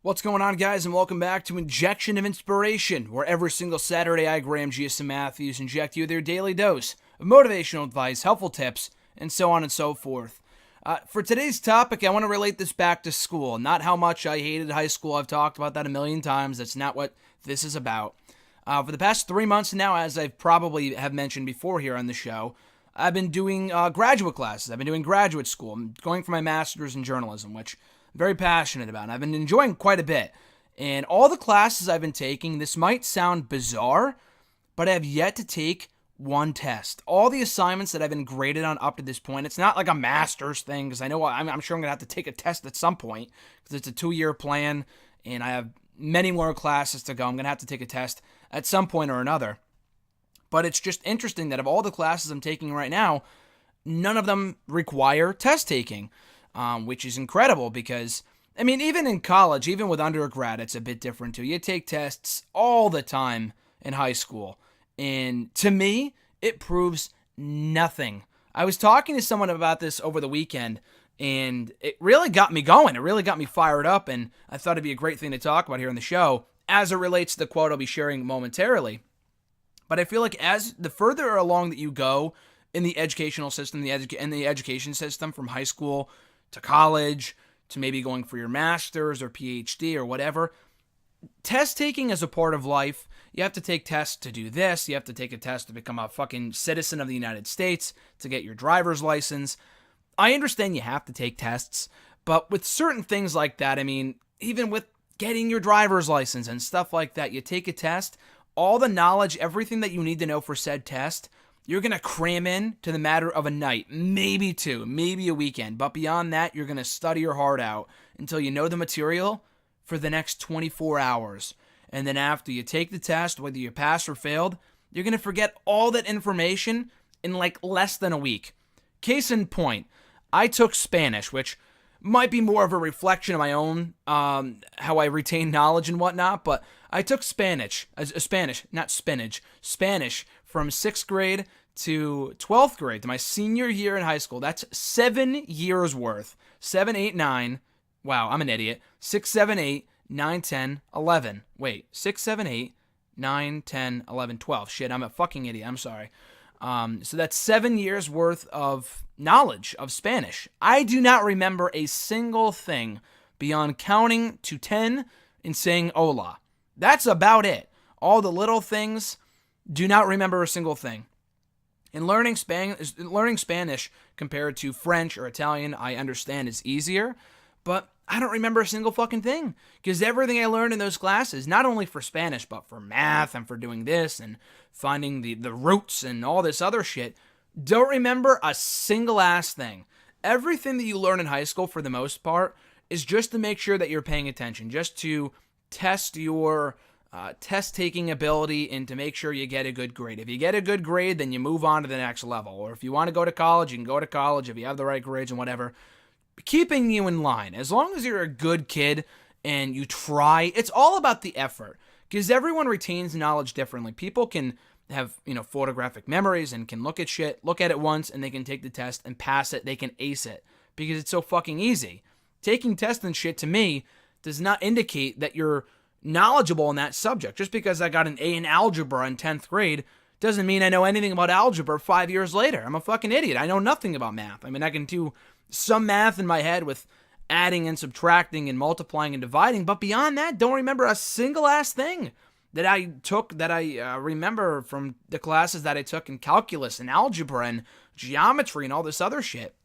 What's going on, guys, and welcome back to Injection of Inspiration, where every single Saturday I, Graham G.S. Matthews, inject you with your daily dose of motivational advice, helpful tips, and so on and so forth. For today's topic, I want to relate this back to school. Not how much I hated high school. I've talked about that a million times. That's not what this is about. For the past 3 months now, as I probably have mentioned before here on the show, I've been doing graduate classes. I've been doing graduate school. I'm going for my master's in journalism, which very passionate about, and I've been enjoying quite a bit. And all the classes I've been taking, this might sound bizarre, but I have yet to take one test. All the assignments that I've been graded on up to this point, it's not like a master's thing, because I know I'm sure I'm going to have to take a test at some point, because it's a 2-year plan, and I have many more classes to go. I'm going to have to take a test at some point or another. But it's just interesting that of all the classes I'm taking right now, none of them require test taking. Which is incredible because, I mean, even in college, even with undergrad, it's a bit different too. You take tests all the time in high school. And to me, it proves nothing. I was talking to someone about this over the weekend, and it really got me going. It really got me fired up, and I thought it'd be a great thing to talk about here on the show as it relates to the quote I'll be sharing momentarily. But I feel like as the further along that you go in the educational system, in the education system from high school to college, to maybe going for your master's or PhD or whatever, test taking is a part of life. You have to take tests to do this. You have to take a test to become a fucking citizen of the United States, to get your driver's license. I understand you have to take tests, but with certain things like that, I mean, even with getting your driver's license and stuff like that, you take a test, all the knowledge, everything that you need to know for said test, you're going to cram in to the matter of a night, maybe two, maybe a weekend. But beyond that, you're going to study your heart out until you know the material for the next 24 hours. And then after you take the test, whether you passed or failed, you're going to forget all that information in like less than a week. Case in point, I took Spanish, which might be more of a reflection of my own, how I retain knowledge and whatnot, but I took Spanish from 6th grade to 12th grade, to my senior year in high school. That's 7 years worth. 7, 8, 9. Wow, I'm an idiot. 6, 7, 8, 9, 10, 11. Wait, 6, 7, 8, 9, 10, 11, 12. Shit, I'm a fucking idiot. I'm sorry. So that's 7 years worth of knowledge of Spanish. I do not remember a single thing beyond counting to 10 and saying hola. That's about it. All the little things, do not remember a single thing. And learning Spanish compared to French or Italian, I understand is easier, but I don't remember a single fucking thing. Because everything I learned in those classes, not only for Spanish, but for math and for doing this and finding the roots and all this other shit, don't remember a single ass thing. Everything that you learn in high school, for the most part, is just to make sure that you're paying attention, just to test your test-taking ability and to make sure you get a good grade. If you get a good grade, then you move on to the next level. Or if you want to go to college, you can go to college if you have the right grades and whatever. Keeping you in line. As long as you're a good kid and you try, it's all about the effort. Because everyone retains knowledge differently. People can have, photographic memories and can look at it once, and they can take the test and pass it. They can ace it because it's so fucking easy. Taking tests and shit, to me, does not indicate that you're knowledgeable in that subject. Just because I got an A in algebra in 10th grade doesn't mean I know anything about algebra 5 years later. I'm a fucking idiot. I know nothing about math. I mean, I can do some math in my head with adding and subtracting and multiplying and dividing, but beyond that, don't remember a single ass thing that I took, that I remember from the classes that I took in calculus and algebra and geometry and all this other shit.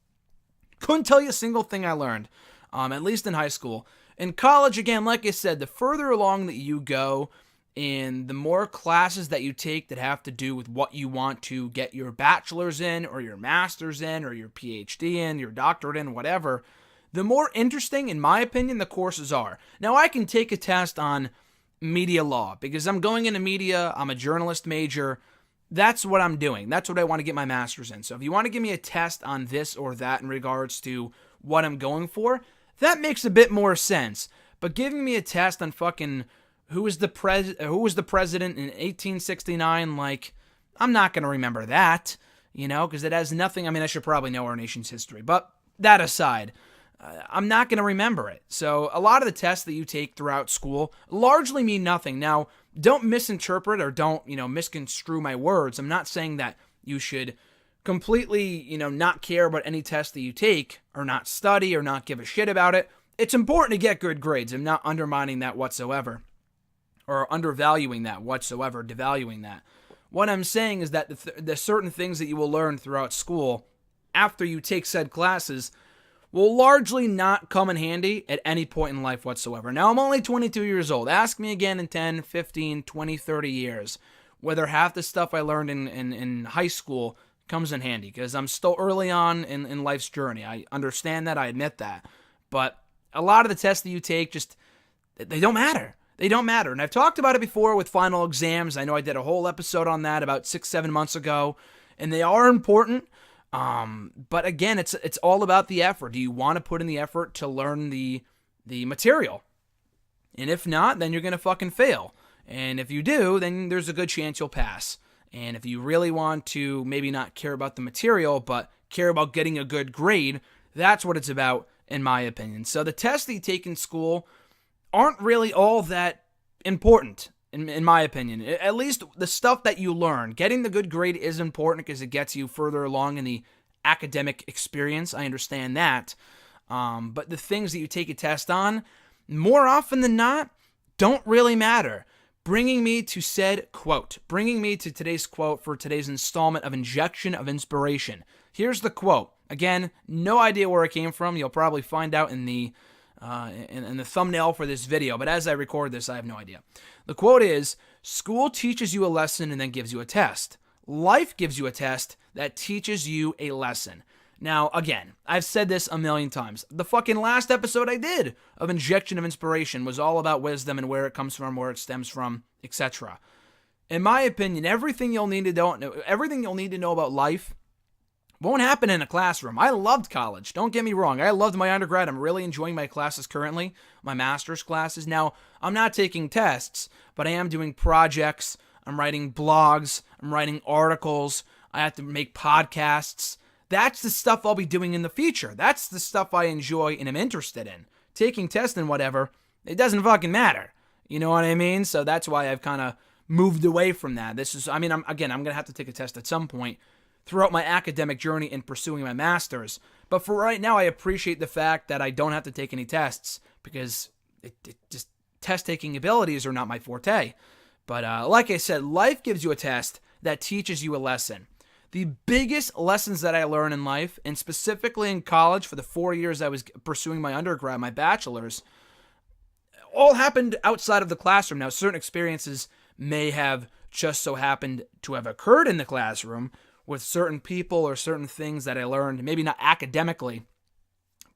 Couldn't tell you a single thing I learned, at least in high school. In college, again, like I said, the further along that you go and the more classes that you take that have to do with what you want to get your bachelor's in or your master's in or your PhD in, your doctorate in, whatever, the more interesting, in my opinion, the courses are. Now, I can take a test on media law because I'm going into media. I'm a journalist major. That's what I'm doing. That's what I want to get my master's in. So if you want to give me a test on this or that in regards to what I'm going for, that makes a bit more sense. But giving me a test on fucking who was the president in 1869, like, I'm not going to remember that, because it has nothing. I mean, I should probably know our nation's history. But that aside, I'm not going to remember it. So a lot of the tests that you take throughout school largely mean nothing. Now, don't misinterpret or don't, misconstrue my words. I'm not saying that you should completely, not care about any test that you take or not study or not give a shit about it. It's important to get good grades. I'm not undermining that whatsoever or undervaluing that whatsoever, devaluing that. What I'm saying is that the certain things that you will learn throughout school after you take said classes will largely not come in handy at any point in life whatsoever. Now, I'm only 22 years old. Ask me again in 10, 15, 20, 30 years whether half the stuff I learned in high school comes in handy, because I'm still early on in life's journey. I understand that. I admit that. But a lot of the tests that you take, they don't matter. They don't matter. And I've talked about it before with final exams. I know I did a whole episode on that about 6-7 months ago, and they are important. But again, it's all about the effort. Do you want to put in the effort to learn the material? And if not, then you're going to fucking fail. And if you do, then there's a good chance you'll pass. And if you really want to maybe not care about the material, but care about getting a good grade, that's what it's about, in my opinion. So the tests that you take in school aren't really all that important, in my opinion. At least the stuff that you learn. Getting the good grade is important because it gets you further along in the academic experience. I understand that. But the things that you take a test on, more often than not, don't really matter. Bringing me to today's quote for today's installment of Injection of Inspiration. Here's the quote. Again, no idea where it came from. You'll probably find out in the thumbnail for this video, but as I record this, I have no idea. The quote is, "School teaches you a lesson and then gives you a test. Life gives you a test that teaches you a lesson." Now, again, I've said this a million times. The fucking last episode I did of Injection of Inspiration was all about wisdom and where it comes from, where it stems from, etc. In my opinion, everything you'll need to know about life won't happen in a classroom. I loved college. Don't get me wrong. I loved my undergrad. I'm really enjoying my classes currently, my master's classes. Now, I'm not taking tests, but I am doing projects. I'm writing blogs. I'm writing articles. I have to make podcasts. That's the stuff I'll be doing in the future. That's the stuff I enjoy and am interested in. Taking tests and whatever, it doesn't fucking matter. You know what I mean? So that's why I've kind of moved away from that. I'm going to have to take a test at some point throughout my academic journey in pursuing my master's. But for right now, I appreciate the fact that I don't have to take any tests because just test-taking abilities are not my forte. But like I said, life gives you a test that teaches you a lesson. The biggest lessons that I learned in life, and specifically in college for the 4 years I was pursuing my undergrad, my bachelor's, all happened outside of the classroom. Now, certain experiences may have just so happened to have occurred in the classroom with certain people or certain things that I learned, maybe not academically,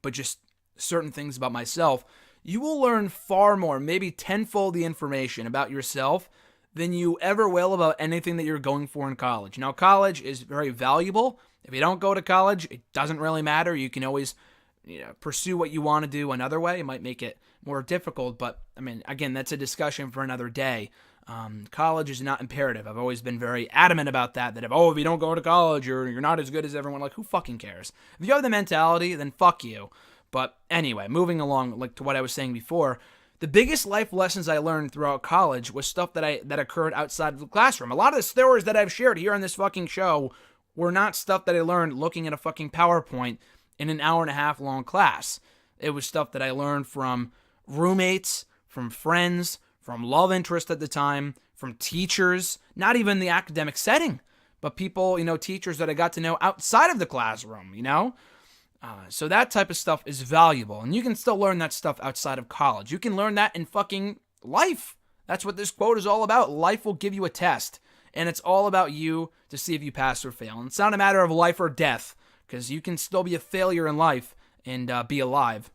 but just certain things about myself. You will learn far more, maybe tenfold the information about yourself than you ever will about anything that you're going for in college. Now, college is very valuable. If you don't go to college, it doesn't really matter. You can always pursue what you want to do another way. It might make it more difficult, but I mean, again, that's a discussion for another day. College is not imperative. I've always been very adamant about that if you don't go to college, you're not as good as everyone. Like, who fucking cares? If you have the mentality, then fuck you. But anyway, moving along, like to what I was saying before, the biggest life lessons I learned throughout college was stuff that occurred outside of the classroom. A lot of the stories that I've shared here on this fucking show were not stuff that I learned looking at a fucking PowerPoint in an hour and a half long class. It was stuff that I learned from roommates, from friends, from love interest at the time, from teachers, not even the academic setting, but people, teachers that I got to know outside of the classroom, So that type of stuff is valuable, and you can still learn that stuff outside of college. You can learn that in fucking life. That's what this quote is all about. Life will give you a test, and it's all about you to see if you pass or fail. And it's not a matter of life or death, because you can still be a failure in life and be alive.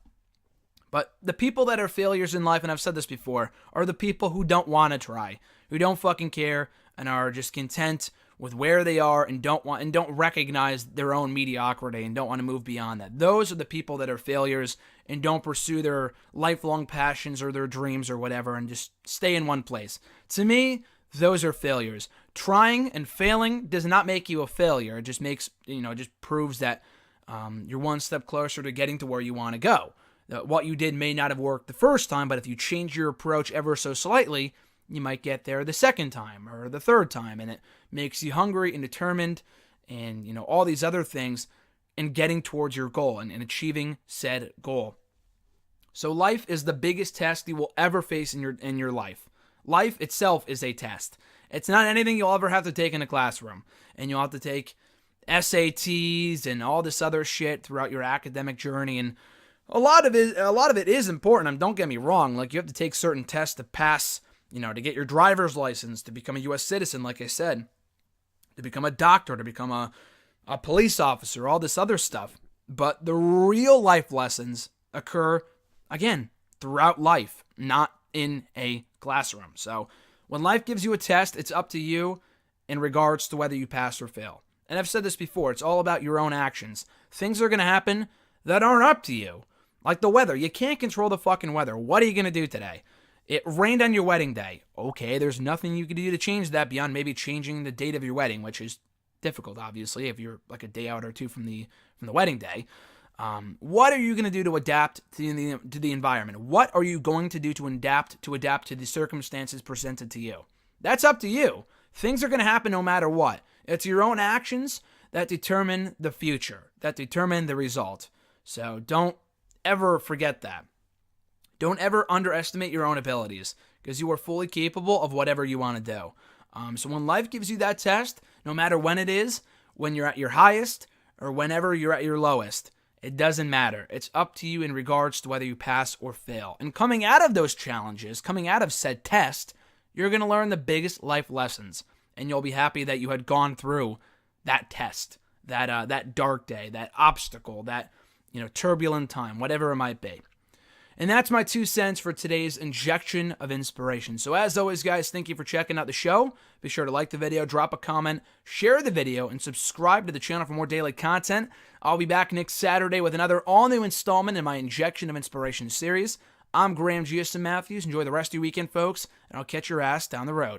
But the people that are failures in life, and I've said this before, are the people who don't want to try, who don't fucking care, and are just content with where they are and don't recognize their own mediocrity and don't want to move beyond that. Those are the people that are failures and don't pursue their lifelong passions or their dreams or whatever and just stay in one place. To me, those are failures. Trying and failing does not make you a failure. It just makes, just proves that you're one step closer to getting to where you want to go. What you did may not have worked the first time, but if you change your approach ever so slightly, you might get there the second time or the third time, and it makes you hungry and determined and, all these other things in getting towards your goal and achieving said goal. So life is the biggest test you will ever face in your life. Life itself is a test. It's not anything you'll ever have to take in a classroom, and you'll have to take SATs and all this other shit throughout your academic journey, and a lot of it is important. Don't get me wrong. Like, you have to take certain tests to pass, to get your driver's license, to become a U.S. citizen, like I said, to become a doctor, to become a police officer, all this other stuff. But the real life lessons occur, again, throughout life, not in a classroom. So when life gives you a test, it's up to you in regards to whether you pass or fail. And I've said this before, it's all about your own actions. Things are going to happen that aren't up to you. Like the weather. You can't control the fucking weather. What are you going to do today? It rained on your wedding day. Okay, there's nothing you can do to change that beyond maybe changing the date of your wedding, which is difficult, obviously, if you're like a day out or two from the wedding day. What are you going to do to adapt to the environment? What are you going to do to adapt to the circumstances presented to you? That's up to you. Things are going to happen no matter what. It's your own actions that determine the future, that determine the result. So don't ever forget that. Don't ever underestimate your own abilities, because you are fully capable of whatever you want to do. So when life gives you that test, no matter when it is, when you're at your highest or whenever you're at your lowest, it doesn't matter. It's up to you in regards to whether you pass or fail. And coming out of those challenges, coming out of said test, you're going to learn the biggest life lessons. And you'll be happy that you had gone through that test, that dark day, that obstacle, that turbulent time, whatever it might be. And that's my 2 cents for today's injection of inspiration. So as always, guys, thank you for checking out the show. Be sure to like the video, drop a comment, share the video, and subscribe to the channel for more daily content. I'll be back next Saturday with another all-new installment in my Injection of Inspiration series. I'm Graham Giuseppe Matthews. Enjoy the rest of your weekend, folks, and I'll catch your ass down the road.